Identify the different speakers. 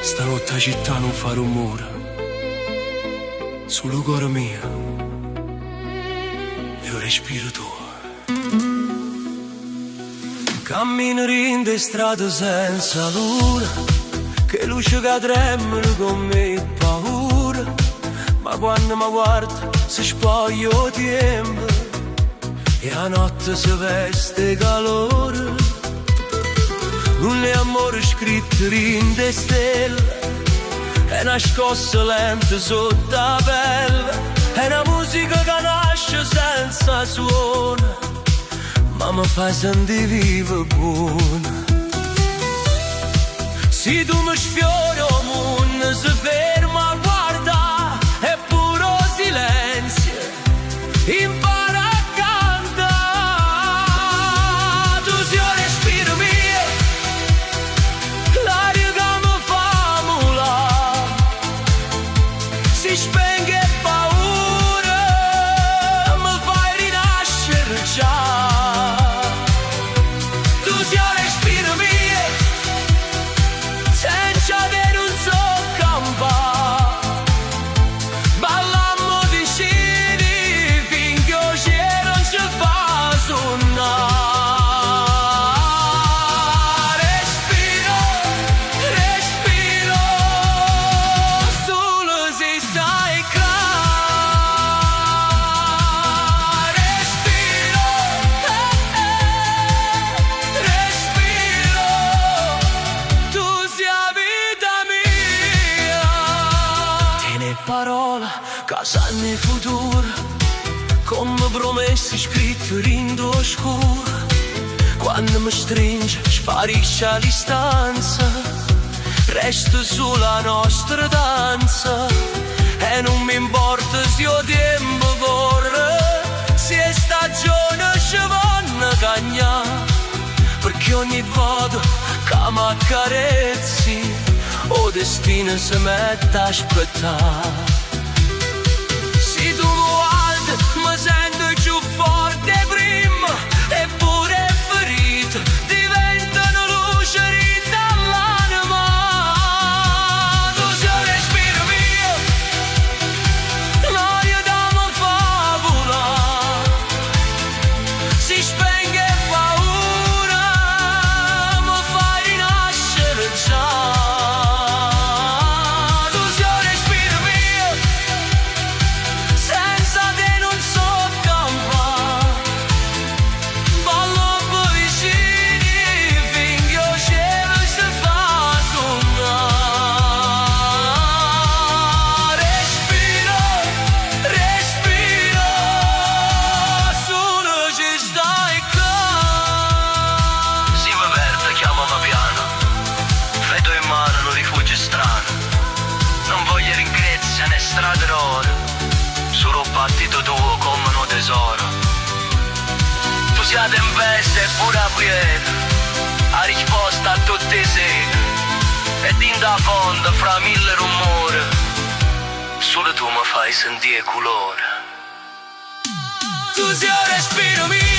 Speaker 1: Stanotte la città non fa rumore, solo cuore mio e il respiro tuo. Cammino in de strade senza luna, che luce che tremano con me paura, ma quando mi guardo si spoglia il tempo e la notte si veste calore. Un amore scritto in de stelle, è una scossa lenta sotto la pelle, è una musica che nasce senza suono, ma mi fa sentire vivo buona. Se tu mi sfiori il mondo si ferma a guardare, è puro silenzio, impara a cantare. Tu sei il respiro mio, l'aria che mi fa volare, si spenge paura, mi fai rinascere già. Nel futuro, come promesse scritte in oscuro, quando mi stringe sparisce all'istanza, resta sulla nostra danza e non mi importa se il tempo corre, se stagione ci vanno cagnare, perché ogni volta che mi accarezzi o destino si mette a aspettare. Se tu guardi mi sento più forte prima, eppure ferite diventano luce dall'anima. Tu sei il respiro mio, l'aria che mi fa volare, si spenge paura, mi fai rinascere già. Tu sei la tempesta e pure la quieta, la risposta a tutte le sere, e din da fonda fra mille rumori, solo tu mi fai sentire colore. Tu sei il respiro mio.